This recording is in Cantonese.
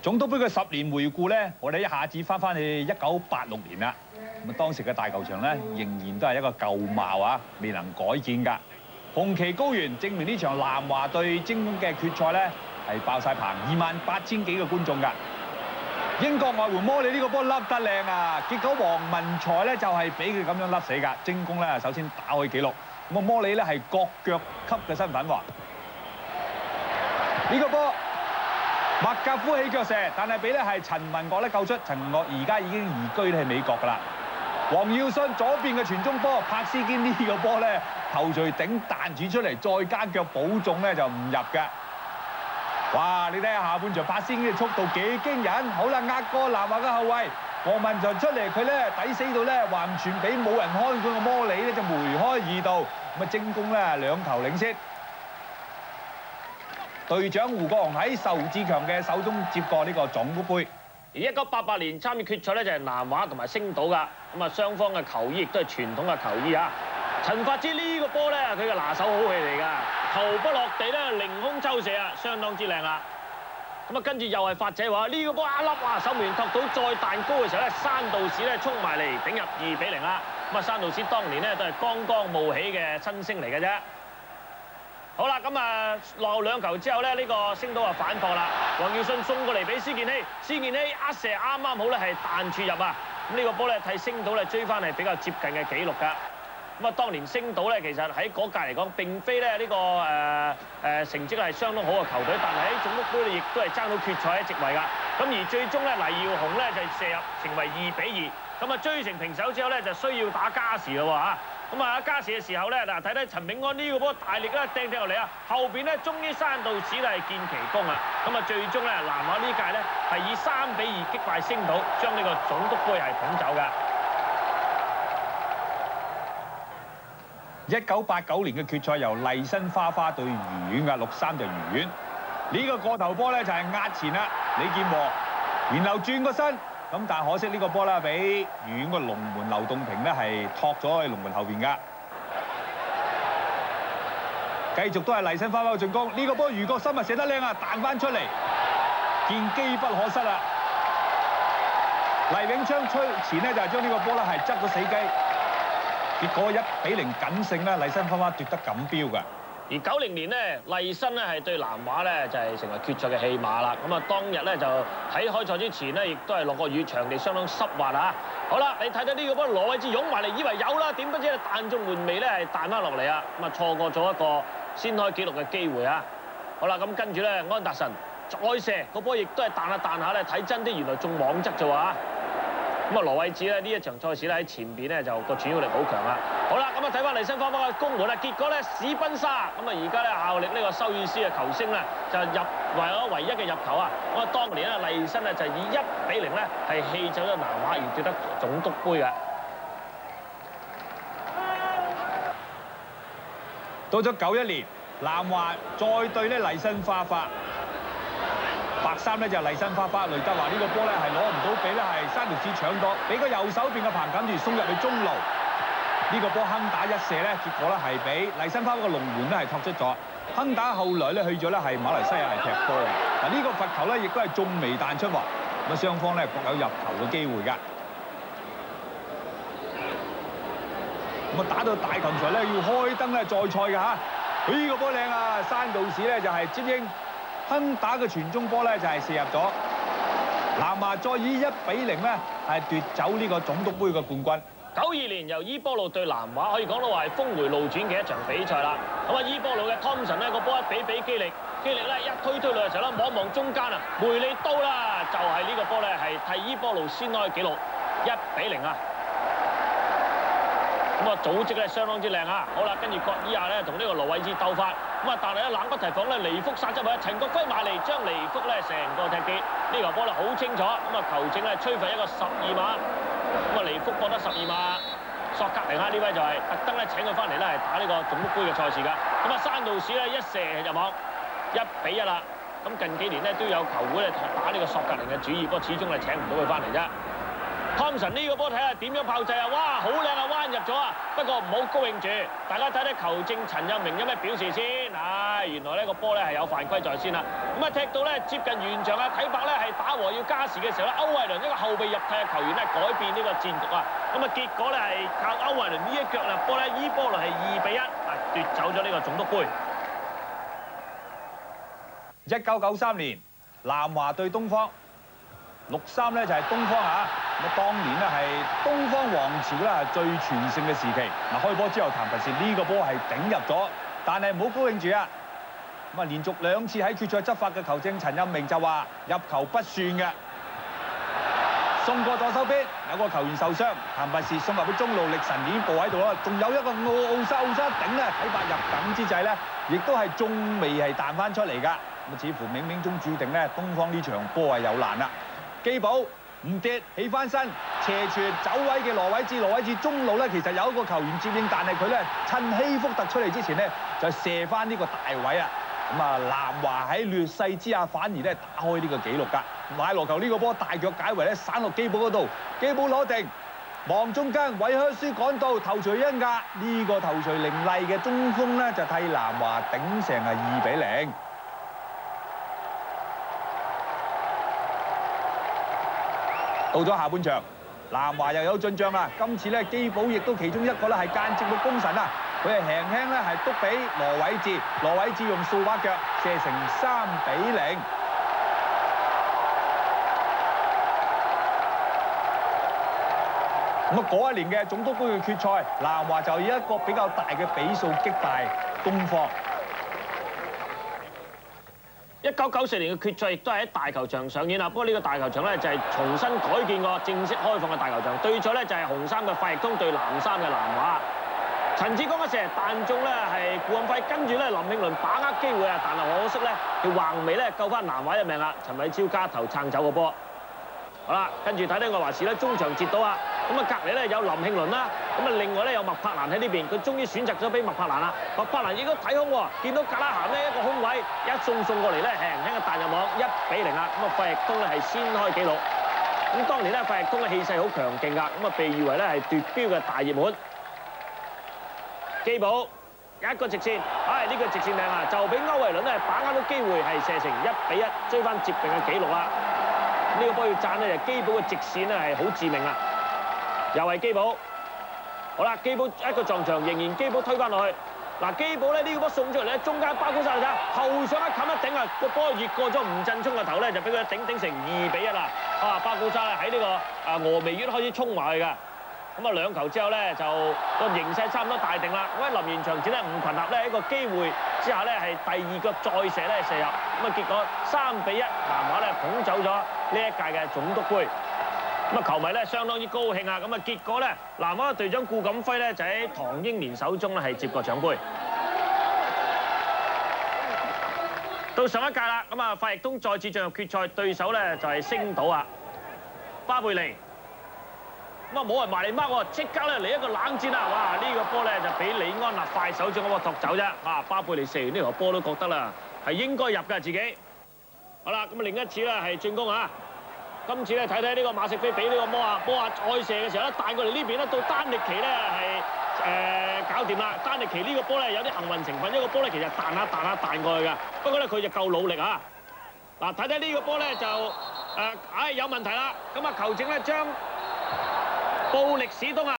總督杯嘅10年回顧咧，我哋一下子翻去1986年啦。咁啊，當時嘅大球場咧，仍然都係一個舊貌啊，未能改建㗎。紅旗高懸，證明呢場南華對精工嘅決賽咧係爆晒棚，28,000幾個觀眾㗎。英國外援摩里呢個波笠得靚啊，結果黃文才咧就係俾佢咁樣笠死㗎。精工咧首先打開紀錄，咁啊摩里咧係國腳級嘅身份喎。呢個波麥格夫起腳射，但係俾咧係陳文岳咧救出。陳文岳而家已經移居喺美國㗎啦。黃耀信左邊嘅傳中波，柏斯堅呢個波咧頭槌頂彈住出嚟，再加腳補中咧就唔入嘅。哇！你睇下下半場柏斯堅嘅速度幾驚人。好啦，壓過南華嘅後衞黃文才出嚟，佢咧抵死到咧橫傳俾冇人看管嘅摩里咧就梅開2度。咁啊精工咧2球領先。隊長胡國雄喺仇志強嘅手中接過呢個總督杯。而1988年參與決賽咧就係南華同埋星島㗎，咁啊雙方嘅球衣亦都係傳統嘅球衣啊。陳發之呢個波咧，佢嘅拿手好戲嚟㗎，頭不落地咧凌空抽射啊，相當之靚啊。咁啊跟住又係發仔話呢個波一粒哇，守門員托到再彈高嘅時候咧，山道士咧衝埋嚟頂入2-0啦。咁啊山道士當年咧都係剛剛冒起嘅新星嚟嘅啫。好啦，咁啊落後2球之後咧，呢個星島啊反撲啦。黃耀信送過嚟俾施建熙，施建熙一射啱啱好咧係彈柱入啊！咁呢個波咧替星島咧追翻係比較接近嘅紀錄㗎。咁啊，當年星島咧其實喺嗰屆嚟講並非咧呢個成績係相當好嘅球隊，但係喺總督杯咧亦都係爭到決賽嘅席位㗎。咁而最終咧黎耀雄咧就射入成為2-2。咁啊追成平手之後咧就需要打加時咯喎嚇。咁啊，加時嘅時候咧，嗱睇睇陳炳安呢個波大力咧掟落嚟啊，後邊咧終於山道士咧係見奇功啊！咁啊，最終咧南華呢屆咧係以3-2擊敗星島，將呢個總督杯係捧走嘅。1989年嘅決賽由麗新花花對愉園㗎，6-3就愉園。呢個過頭波咧就係壓前啦，李健和，然後轉個身。咁但係可惜呢個波啦，俾愉園個龍門劉棟平咧係托咗喺龍門後邊㗎。繼續都係麗新花花嘅進攻，呢個波余國森啊射得靚啊，彈翻出嚟，見機不可失啊！黎永昌吹前咧就係將呢個波咧係執咗死雞，結果1-0僅勝咧，麗新花花奪得錦標㗎。而90年咧，麗新咧係對南華咧就係成為決賽嘅戲碼啦。咁啊，當日咧就喺開賽之前咧，亦都係落過雨，場地相當濕滑啊。好啦，你睇到呢個波羅偉智湧埋嚟，以為有啦，點不知彈中門楣咧係彈翻落嚟啊！咁啊，錯過咗一個先開紀錄嘅機會啊。好啦，咁跟住咧，安達臣再射個波，亦都係彈下彈下咧，睇真啲原來中網側啫喎。咁啊，羅偉智咧呢一場賽事咧喺前邊咧就個傳球力好強啊！好啦，咁啊睇翻麗新花花嘅攻門啊，結果咧史賓沙咁啊而家咧效力呢個修爾斯嘅球星咧就入為咗唯一嘅入球啊！咁啊當年咧麗新咧就以1-0咧係氣走咗南華而奪得總督杯嘅。到咗91年，南華再對咧麗新花花。白衫咧就麗新花花，雷德華呢個波咧係攞唔到，俾咧係山道士搶到，俾個右手邊嘅彭錦如送入去中路。呢個波亨打一射咧，結果咧係俾麗新花花個龍門咧係托出咗。亨打後來咧去咗咧係馬來西亞係踢波嘅。嗱呢個罰球咧亦都係仲未彈出喎。咁啊雙方咧各有入球嘅機會㗎。咁啊打到大球場咧要開燈咧再賽㗎嚇。呢個波靚啊！山道士咧就係接應。亨打嘅傳中波咧就係射入咗，南華再以1-0咧係奪走呢個總督杯嘅冠軍。92年由伊波路對南華，可以講到話係峰迴路轉嘅一場比賽啦。咁啊，伊波路嘅湯神呢個波一比基力，基力咧一推落嘅時候咧望中間啊，梅利刀啦，就係呢個波咧係替伊波路先開紀錄1-0啊。咁啊組織咧相當之靚啊！好啦，跟住葛伊亞咧同呢個羅偉智鬥法，咁啊但係咧冷不提防咧尼福殺執啊，陳國輝埋嚟將尼福咧成個踢跌，呢球波咧好清楚，咁啊球證咧吹罰一個12碼，咁啊尼福覺得12碼，索格寧哈呢位就係特登咧請佢翻嚟咧係打呢個總督杯嘅賽事㗎，咁啊山道士咧一射入網1-1啦，咁近幾年咧都有球會咧打呢個索格寧嘅主意，不過始終係請唔到佢翻嚟啫。湯神呢個波睇下點樣炮製啊！哇，好靚啊，彎入咗啊！不過唔好高興住，大家睇睇球證陳蔭明有咩表示先。原來呢個波咧係有犯規在先啦。咁啊踢到咧接近完場啊，睇白咧係打和要加時嘅時候咧，歐偉倫一個後備入替嘅球員咧改變呢個戰局啊。咁啊結果咧係靠歐偉倫呢一腳入波咧，依波率係2-1奪走咗呢個總督杯。1993年南華對東方，63咧就係東方啊。咁啊，當年咧係東方王朝咧最全盛嘅時期。嗱，開波之後，譚拔士呢個波係頂入咗，但係唔好高興住啊！咁啊，連續2次喺決賽執法嘅球證陳蔭明就話入球不算嘅。送過左手邊，有個球員受傷，譚拔士送入去中路，力神已經步喺度啦。仲有一個奧沙頂咧，睇白入等之際咧，亦都係仲未係彈翻出嚟㗎。咁似乎冥冥中注定咧，東方呢場波係有難啦。基寶唔跌，起翻身，斜傳走位嘅羅偉智中路咧，其實有一個球員接應，但係佢咧趁希福特出嚟之前咧，就射翻呢個大位啊！咁啊，南華喺劣勢之下，反而咧打開呢個紀錄㗎。買羅球呢個波大腳解圍咧，散落基寶嗰度，基寶攞定，望中間，韋香書趕到頭槌一壓，呢個頭槌凌厲嘅中鋒咧就替南華頂成係2-0。到咗下半場，南華又有進帳啦。今次咧基寶亦都其中一個咧係間接嘅功臣啊！佢係輕輕咧係督俾羅偉智，羅偉智用掃把腳射成3-0。咁啊，嗰一年嘅總督杯嘅決賽，南華就以一個比較大嘅比數擊敗東方。1994年嘅決賽亦都係喺大球場上演啦。不過呢個大球場咧就係重新改建過、正式開放嘅大球場。對賽咧就係紅衫嘅費力通對藍衫嘅南華。陳志剛一射彈中咧係顧暗輝，跟住咧林慶倫把握機會啊，但係可惜咧佢橫楣咧救翻南華一命啦。陳偉超加頭撐走個波。好啦，跟住睇睇愛華士咧中場截到啊。咁啊，隔離咧有林慶倫啦，咁啊另外咧有麥柏蘭喺呢邊，佢終於選擇咗俾麥柏蘭啦。麥柏蘭亦都睇空喎，見到格拉咸呢一個空位，一送過嚟咧，輕輕嘅彈入網，1-0啦。咁啊，費力通咧係先開紀錄。咁當年咧費力通嘅氣勢好強勁㗎，咁啊被譽為咧係奪標嘅大熱門。基寶一個直線，呢個直線靚啊，就俾歐維倫咧把握到機會係射成1-1，追翻接近嘅紀錄啦。呢個波要讚咧就基寶嘅直線咧係好致命啊！又係基寶，好啦，基寶一個撞牆，仍然基寶推翻落去。嗱，基寶咧呢個波送出嚟咧，中間包高沙嚟睇，後上一冚一頂啊，個波越過咗吳振聰嘅頭咧，就俾佢頂成2-1啦。包高沙咧喺呢個峨眉月開始衝埋去㗎。咁啊2球之後咧，就個形勢差唔多大定啦。咁喺臨完場前咧，吳群立咧喺個機會之下咧，係第2腳再射咧射入。咁啊結果3-1，南華咧捧走咗呢一屆嘅總督杯。咁啊球迷咧相當之高興啊！咁啊結果咧，南華嘅隊長顧錦輝咧就喺唐英年手中咧係接過獎杯。到上一屆啦，咁啊費力通再次進入決賽，對手咧就係星島啊，巴貝利。咁啊冇人埋嚟掹喎，即刻咧嚟一個冷戰啊！哇！呢個波咧就俾李安納快手將個波托走啫。巴貝利射完呢條波都覺得啦係應該入㗎自己。好啦，咁啊另一次咧係進攻啊！今次咧睇睇呢個馬錫菲俾呢個摩亞再射嘅時候咧彈過嚟呢邊咧，到丹力奇咧係搞掂啦。丹力奇呢個波咧有啲幸運成分，一個波咧其實彈過去㗎。不過咧佢就夠努力啊！嗱，睇睇呢個波咧就有問題啦。咁啊球證咧將布力史東